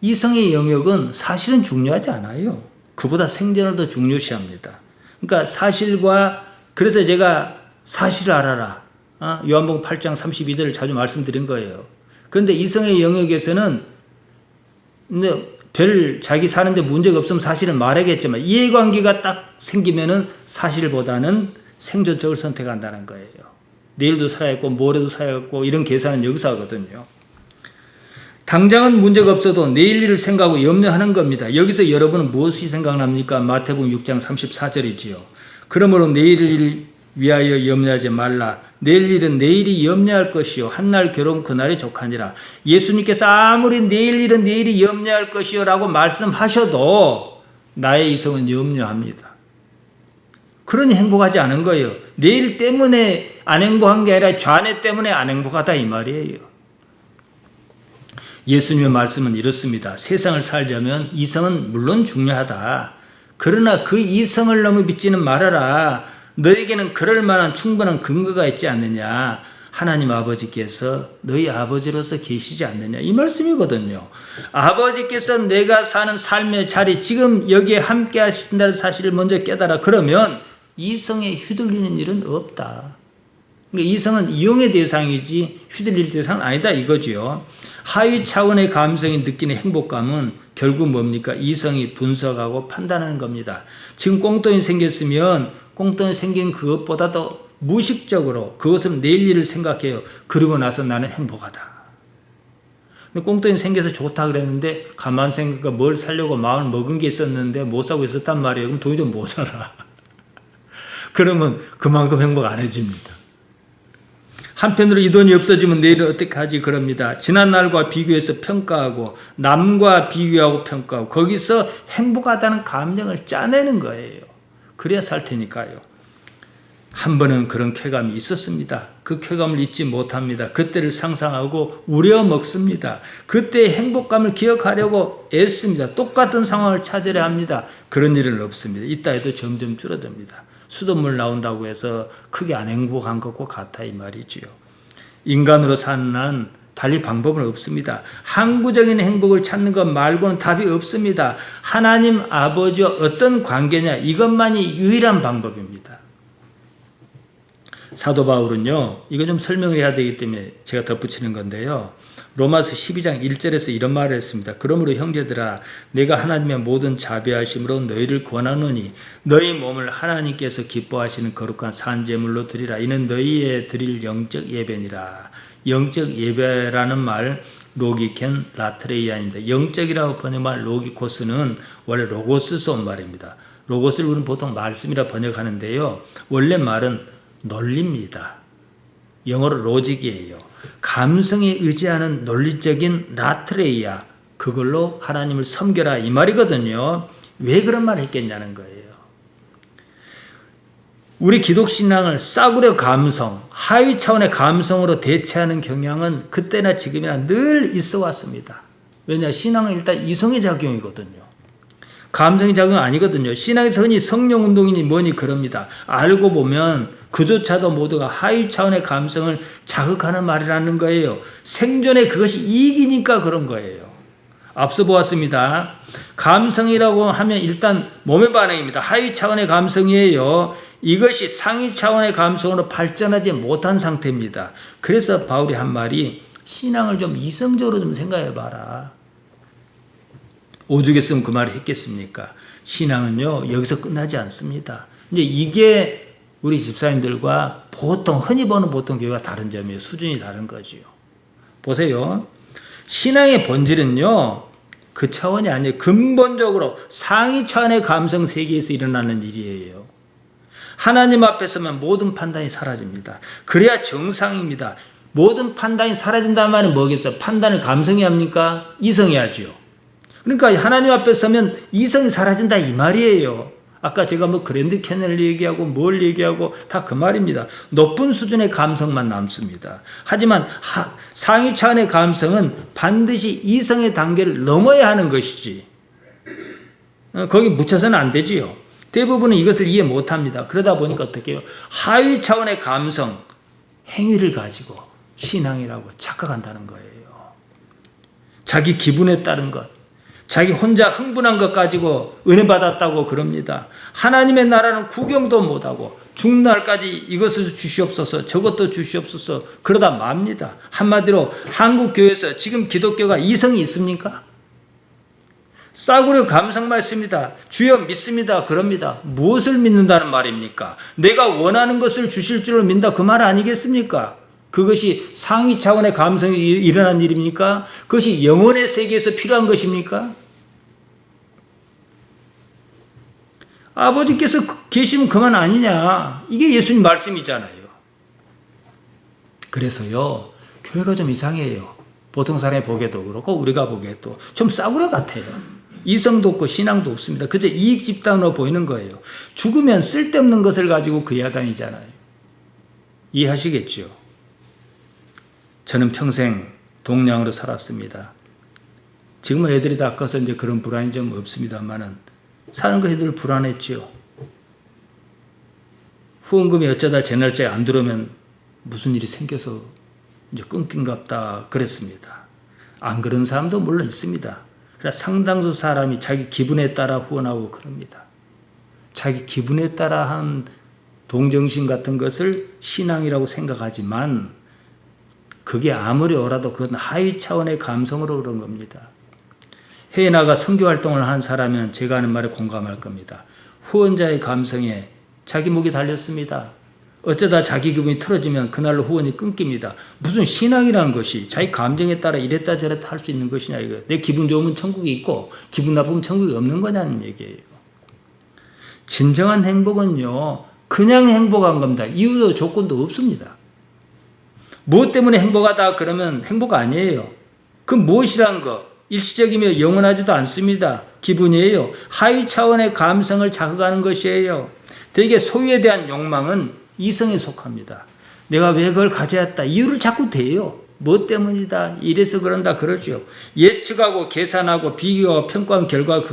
이성의 영역은 사실은 중요하지 않아요. 그보다 생존을 더 중요시합니다. 그러니까 그래서 제가 사실을 알아라. 요한복음 8장 32절을 자주 말씀드린 거예요. 그런데 이성의 영역에서는 자기 사는데 문제가 없으면 사실을 말하겠지만 이해관계가 딱 생기면은 사실보다는 생존적을 선택한다는 거예요. 내일도 살아있고 모레도 살아있고 이런 계산은 여기서 하거든요. 당장은 문제가 없어도 내일 일을 생각하고 염려하는 겁니다. 여기서 여러분은 무엇이 생각납니까? 마태복음 6장 34절이지요. 그러므로 내일을 위하여 염려하지 말라. 내일 일은 내일이 염려할 것이요 한날 괴로움 그날이 족하니라. 예수님께서 아무리 내일 일은 내일이 염려할 것이요 라고 말씀하셔도 나의 이성은 염려합니다. 그러니 행복하지 않은 거예요. 내일 때문에 안 행복한 게 아니라 좌뇌 때문에 안 행복하다 이 말이에요. 예수님의 말씀은 이렇습니다. 세상을 살자면 이성은 물론 중요하다. 그러나 그 이성을 너무 믿지는 말아라. 너에게는 그럴 만한 충분한 근거가 있지 않느냐. 하나님 아버지께서 너희 아버지로서 계시지 않느냐. 이 말씀이거든요. 아버지께서 내가 사는 삶의 자리, 지금 여기에 함께 하신다는 사실을 먼저 깨달아. 그러면 이성에 휘둘리는 일은 없다. 그러니까 이성은 이용의 대상이지 휘둘릴 대상은 아니다 이거지요. 하위 차원의 감성이 느끼는 행복감은 결국 뭡니까? 이성이 분석하고 판단하는 겁니다. 지금 꽁돈이 생겼으면 꽁돈이 생긴 그것보다도 무의식적으로 그것은 내일 일을 생각해요. 그러고 나서 나는 행복하다. 근데 꽁돈이 생겨서 좋다 그랬는데 가만 생각하니까 뭘 사려고 마음을 먹은 게 있었는데 못 사고 있었단 말이에요. 그럼 돈이 좀 모자라. 그러면 그만큼 행복 안 해집니다. 한편으로 이 돈이 없어지면 내일은 어떻게 하지 그럽니다. 지난 날과 비교해서 평가하고 남과 비교하고 평가하고 거기서 행복하다는 감정을 짜내는 거예요. 그래야 살 테니까요. 한 번은 그런 쾌감이 있었습니다. 그 쾌감을 잊지 못합니다. 그때를 상상하고 우려먹습니다. 그때의 행복감을 기억하려고 애씁니다. 똑같은 상황을 찾으려 합니다. 그런 일은 없습니다. 이따 해도 점점 줄어듭니다. 수돗물 나온다고 해서 크게 안 행복한 것과 같아 이 말이지요. 인간으로 사는 한 달리 방법은 없습니다. 항구적인 행복을 찾는 것 말고는 답이 없습니다. 하나님 아버지와 어떤 관계냐 이것만이 유일한 방법입니다. 사도 바울은요, 이거 좀 설명을 해야 되기 때문에 제가 덧붙이는 건데요. 로마서 12장 1절에서 이런 말을 했습니다. 그러므로 형제들아 내가 하나님의 모든 자비하심으로 너희를 권하노니 너희 몸을 하나님께서 기뻐하시는 거룩한 산제물로 드리라. 이는 너희의 드릴 영적 예배니라. 영적 예배라는 말 로기켄 라트레이아입니다. 영적이라고 번역한 로기코스는 원래 로고스에서 온 말입니다. 로고스를 우리는 보통 말씀이라 번역하는데요. 원래 말은 논리입니다. 영어로 로직이에요. 감성에 의지하는 논리적인 라트레이아, 그걸로 하나님을 섬겨라 이 말이거든요. 왜 그런 말을 했겠냐는 거예요. 우리 기독신앙을 싸구려 감성, 하위 차원의 감성으로 대체하는 경향은 그때나 지금이나 늘 있어 왔습니다. 왜냐? 신앙은 일단 이성의 작용이거든요. 감성의 작용이 아니거든요. 신앙에서 흔히 성령운동이니 뭐니 그럽니다. 알고 보면 그조차도 모두가 하위 차원의 감성을 자극하는 말이라는 거예요. 생존에 그것이 이익이니까 그런 거예요. 앞서 보았습니다. 감성이라고 하면 일단 몸의 반응입니다. 하위 차원의 감성이에요. 이것이 상위 차원의 감성으로 발전하지 못한 상태입니다. 그래서 바울이 한 말이 신앙을 좀 이성적으로 좀 생각해 봐라. 오죽했으면 그 말을 했겠습니까? 신앙은요, 여기서 끝나지 않습니다. 이제 이게 우리 집사님들과 흔히 보는 보통 교회가 다른 점이에요. 수준이 다른 거지요. 보세요. 신앙의 본질은요, 그 차원이 아니에요. 근본적으로 상위 차원의 감성 세계에서 일어나는 일이에요. 하나님 앞에 서면 모든 판단이 사라집니다. 그래야 정상입니다. 모든 판단이 사라진다는 말은 뭐겠어요? 판단을 감성이 합니까? 이성이 하죠. 그러니까 하나님 앞에 서면 이성이 사라진다 이 말이에요. 아까 제가 그랜드 캐년을 얘기하고 뭘 얘기하고 다 그 말입니다. 높은 수준의 감성만 남습니다. 하지만 상위 차원의 감성은 반드시 이성의 단계를 넘어야 하는 것이지. 거기 묻혀서는 안 되지요. 대부분은 이것을 이해 못합니다. 그러다 보니까 어떻게 해요? 하위 차원의 감성, 행위를 가지고 신앙이라고 착각한다는 거예요. 자기 기분에 따른 것, 자기 혼자 흥분한 것 가지고 은혜 받았다고 그럽니다. 하나님의 나라는 구경도 못하고 죽날까지 이것을 주시옵소서 저것도 주시옵소서 그러다 맙니다. 한마디로 한국 교회에서 지금 기독교가 이성이 있습니까? 싸구려 감성만 있습니다. 주여 믿습니다. 그럽니다. 무엇을 믿는다는 말입니까? 내가 원하는 것을 주실 줄을 믿는다 그 말 아니겠습니까? 그것이 상위 차원의 감성이 일어난 일입니까? 그것이 영혼의 세계에서 필요한 것입니까? 아버지께서 계시면 그만 아니냐. 이게 예수님 말씀이잖아요. 그래서요, 교회가 좀 이상해요. 보통 사람이 보기에도 그렇고 우리가 보기에도 좀 싸구려 같아요. 이성도 없고 신앙도 없습니다. 그저 이익 집단으로 보이는 거예요. 죽으면 쓸데없는 것을 가지고 그 야당이잖아요. 이해하시겠죠? 저는 평생 동양으로 살았습니다. 지금은 애들이 다 커서 이제 그런 불안이 좀 없습니다만은 사는 것이 늘 불안했지요. 후원금이 어쩌다 제 날짜에 안 들어오면 무슨 일이 생겨서 이제 끊긴갑다 그랬습니다. 안 그런 사람도 물론 있습니다. 그러나 상당수 사람이 자기 기분에 따라 후원하고 그럽니다. 자기 기분에 따라 한 동정심 같은 것을 신앙이라고 생각하지만 그게 아무리 오라도 그건 하위 차원의 감성으로 그런 겁니다. 해외 나가 선교 활동을 하는 사람은 제가 하는 말에 공감할 겁니다. 후원자의 감성에 자기 목이 달렸습니다. 어쩌다 자기 기분이 틀어지면 그날로 후원이 끊깁니다. 무슨 신앙이라는 것이 자기 감정에 따라 이랬다 저랬다 할 수 있는 것이냐 이거예요. 내 기분 좋으면 천국이 있고 기분 나쁘면 천국이 없는 거냐는 얘기예요. 진정한 행복은요, 그냥 행복한 겁니다. 이유도 조건도 없습니다. 무엇 때문에 행복하다 그러면 행복 아니에요. 그 무엇이란 거? 일시적이며 영원하지도 않습니다. 기분이에요. 하위 차원의 감성을 자극하는 것이에요. 대개 소유에 대한 욕망은 이성에 속합니다. 내가 왜 그걸 가져야 했다. 이유를 자꾸 대요. 뭐 때문이다. 이래서 그런다 그러죠. 예측하고 계산하고 비교하고 평가한 결과가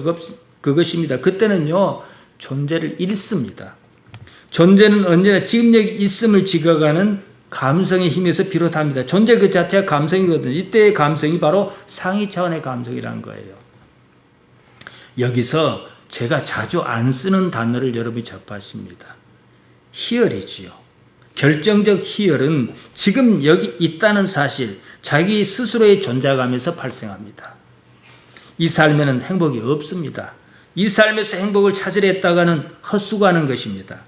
그것입니다. 그때는요, 존재를 잃습니다. 존재는 언제나 지금 여기 있음을 지각하는 감성의 힘에서 비롯합니다. 존재 그 자체가 감성이거든요. 이때의 감성이 바로 상위 차원의 감성이라는 거예요. 여기서 제가 자주 안 쓰는 단어를 여러분이 접하십니다. 희열이지요. 결정적 희열은 지금 여기 있다는 사실, 자기 스스로의 존재감에서 발생합니다. 이 삶에는 행복이 없습니다. 이 삶에서 행복을 찾으려 했다가는 헛수고하는 것입니다.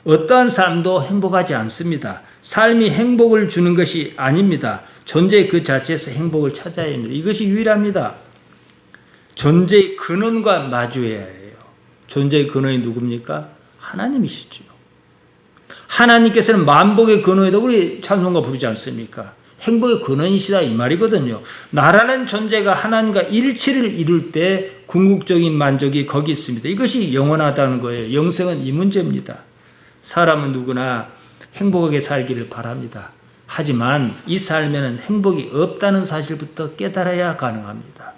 어떠한 삶도 행복하지 않습니다. 삶이 행복을 주는 것이 아닙니다. 존재 그 자체에서 행복을 찾아야 합니다. 이것이 유일합니다. 존재의 근원과 마주해야 해요. 존재의 근원이 누굽니까? 하나님이시죠. 하나님께서는 만복의 근원에도 우리 찬송가 부르지 않습니까? 행복의 근원이시다 이 말이거든요. 나라는 존재가 하나님과 일치를 이룰 때 궁극적인 만족이 거기 있습니다. 이것이 영원하다는 거예요. 영생은 이 문제입니다. 사람은 누구나 행복하게 살기를 바랍니다. 하지만 이 삶에는 행복이 없다는 사실부터 깨달아야 가능합니다.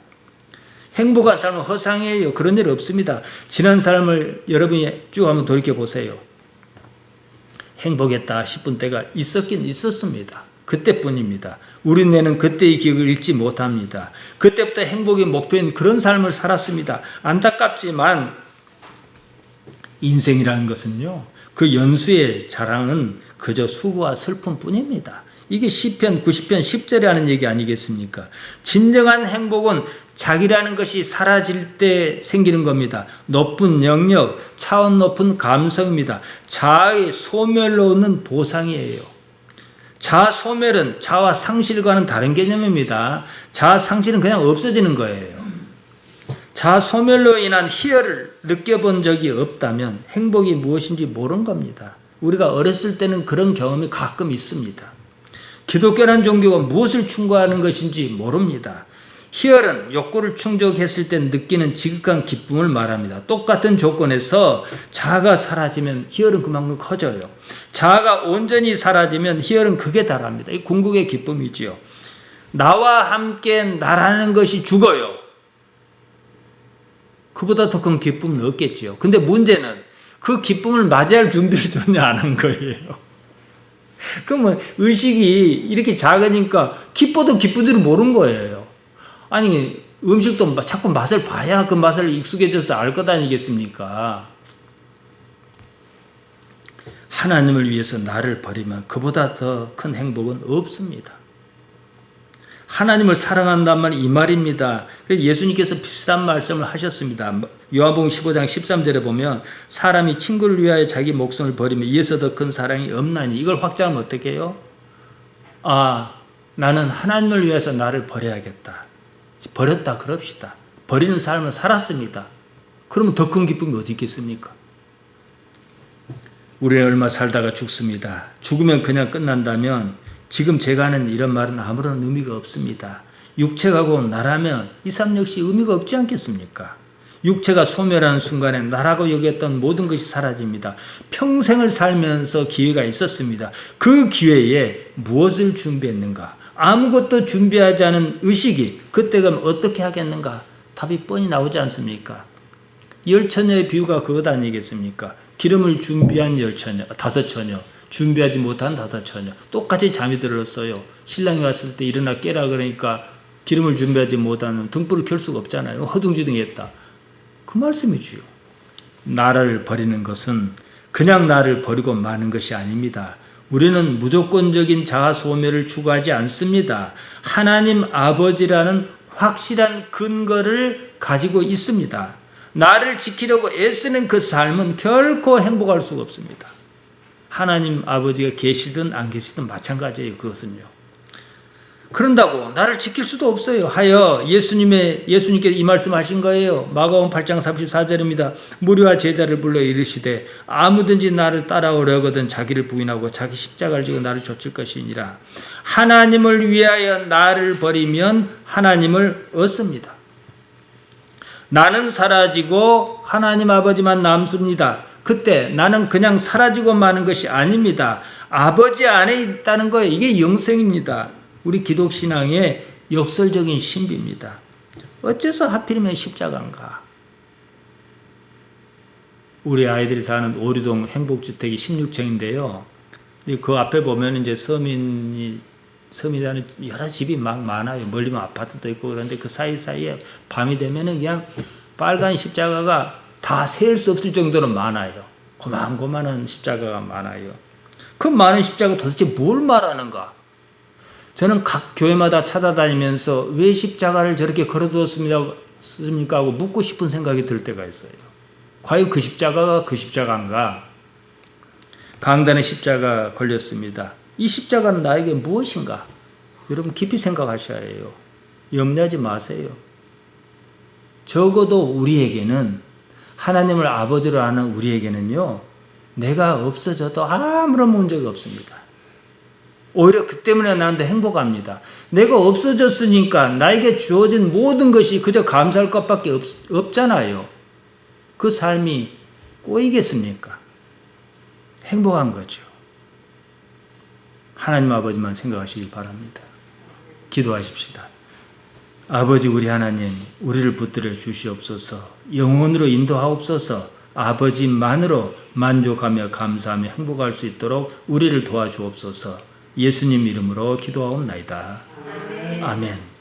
행복한 삶은 허상이에요. 그런 일 없습니다. 지난 삶을 여러분이 쭉 한번 돌이켜보세요. 행복했다 싶은 때가 있었긴 있었습니다. 그때뿐입니다. 우리네는 그때의 기억을 잊지 못합니다. 그때부터 행복의 목표인 그런 삶을 살았습니다. 안타깝지만 인생이라는 것은요, 그 연수의 자랑은 그저 수고와 슬픔뿐입니다. 이게 시편 90편 10절에 하는 얘기 아니겠습니까? 진정한 행복은 자기라는 것이 사라질 때 생기는 겁니다. 높은 영역, 차원 높은 감성입니다. 자아의 소멸로 얻는 보상이에요. 자아 소멸은 자아 상실과는 다른 개념입니다. 자아 상실은 그냥 없어지는 거예요. 자아 소멸로 인한 희열을 느껴본 적이 없다면 행복이 무엇인지 모르는 겁니다. 우리가 어렸을 때는 그런 경험이 가끔 있습니다. 기독교라는 종교가 무엇을 충고하는 것인지 모릅니다. 희열은 욕구를 충족했을 때 느끼는 지극한 기쁨을 말합니다. 똑같은 조건에서 자아가 사라지면 희열은 그만큼 커져요. 자아가 온전히 사라지면 희열은 극에 달합니다. 이 궁극의 기쁨이지요. 나와 함께 나라는 것이 죽어요. 그보다 더 큰 기쁨은 없겠지요. 근데 문제는 그 기쁨을 맞이할 준비를 전혀 안 한 거예요. 그러면 의식이 이렇게 작으니까 기뻐도 기쁜 줄 모르는 거예요. 아니, 음식도 자꾸 맛을 봐야 그 맛을 익숙해져서 알 것 아니겠습니까? 하나님을 위해서 나를 버리면 그보다 더 큰 행복은 없습니다. 하나님을 사랑한다는 말이 이 말입니다. 그래서 예수님께서 비슷한 말씀을 하셨습니다. 요한복음 15장 13절에 보면 사람이 친구를 위하여 자기 목숨을 버리면 이에서 더 큰 사랑이 없나니, 이걸 확장하면 어떻게 해요? 나는 하나님을 위해서 나를 버려야겠다. 버렸다 그럽시다. 버리는 삶을 살았습니다. 그러면 더 큰 기쁨이 어디 있겠습니까? 우리는 얼마 살다가 죽습니다. 죽으면 그냥 끝난다면 지금 제가 하는 이런 말은 아무런 의미가 없습니다. 육체가 곧 나라면 이 삶 역시 의미가 없지 않겠습니까? 육체가 소멸하는 순간에 나라고 여겼던 모든 것이 사라집니다. 평생을 살면서 기회가 있었습니다. 그 기회에 무엇을 준비했는가? 아무것도 준비하지 않은 의식이 그때 그럼 어떻게 하겠는가? 답이 뻔히 나오지 않습니까? 열처녀의 비유가 그것 아니겠습니까? 기름을 준비한 다섯 처녀, 준비하지 못한 다섯 처녀. 똑같이 잠이 들었어요. 신랑이 왔을 때 일어나 깨라 그러니까 기름을 준비하지 못하는 등불을 켤 수가 없잖아요. 허둥지둥했다. 그 말씀이지요. 나를 버리는 것은 그냥 나를 버리고 마는 것이 아닙니다. 우리는 무조건적인 자아 소멸을 추구하지 않습니다. 하나님 아버지라는 확실한 근거를 가지고 있습니다. 나를 지키려고 애쓰는 그 삶은 결코 행복할 수가 없습니다. 하나님 아버지가 계시든 안 계시든 마찬가지예요. 그것은요. 그런다고 나를 지킬 수도 없어요. 하여 예수님께서 이 말씀하신 거예요. 마가복음 8장 34절입니다. 무리와 제자를 불러 이르시되 아무든지 나를 따라오려거든 자기를 부인하고 자기 십자가를 지고 나를 좇을 것이니라. 하나님을 위하여 나를 버리면 하나님을 얻습니다. 나는 사라지고 하나님 아버지만 남습니다. 그때 나는 그냥 사라지고 마는 것이 아닙니다. 아버지 안에 있다는 거예요. 이게 영생입니다. 우리 기독신앙의 역설적인 신비입니다. 어째서 하필이면 십자가인가? 우리 아이들이 사는 오류동 행복주택이 16층인데요. 그 앞에 보면 이제 서민이 하는 여러 집이 막 많아요. 멀리면 아파트도 있고 그런데 그 사이사이에 밤이 되면은 그냥 빨간 십자가가 다 셀 수 없을 정도로 많아요. 고만고만한 십자가가 많아요. 그 많은 십자가 도대체 뭘 말하는가? 저는 각 교회마다 찾아다니면서 왜 십자가를 저렇게 걸어두었습니까 하고 묻고 싶은 생각이 들 때가 있어요. 과연 그 십자가가 그 십자가인가? 강단에 십자가 걸렸습니다. 이 십자가는 나에게 무엇인가? 여러분 깊이 생각하셔야 해요. 염려하지 마세요. 적어도 우리에게는, 하나님을 아버지로 아는 우리에게는요, 내가 없어져도 아무런 문제가 없습니다. 오히려 그 때문에 나는 더 행복합니다. 내가 없어졌으니까 나에게 주어진 모든 것이 그저 감사할 것밖에 없잖아요. 그 삶이 꼬이겠습니까? 행복한 거죠. 하나님 아버지만 생각하시길 바랍니다. 기도하십시다. 아버지 우리 하나님, 우리를 붙들어 주시옵소서. 영혼으로 인도하옵소서. 아버지만으로 만족하며 감사하며 행복할 수 있도록 우리를 도와주옵소서. 예수님 이름으로 기도하옵나이다. 아멘.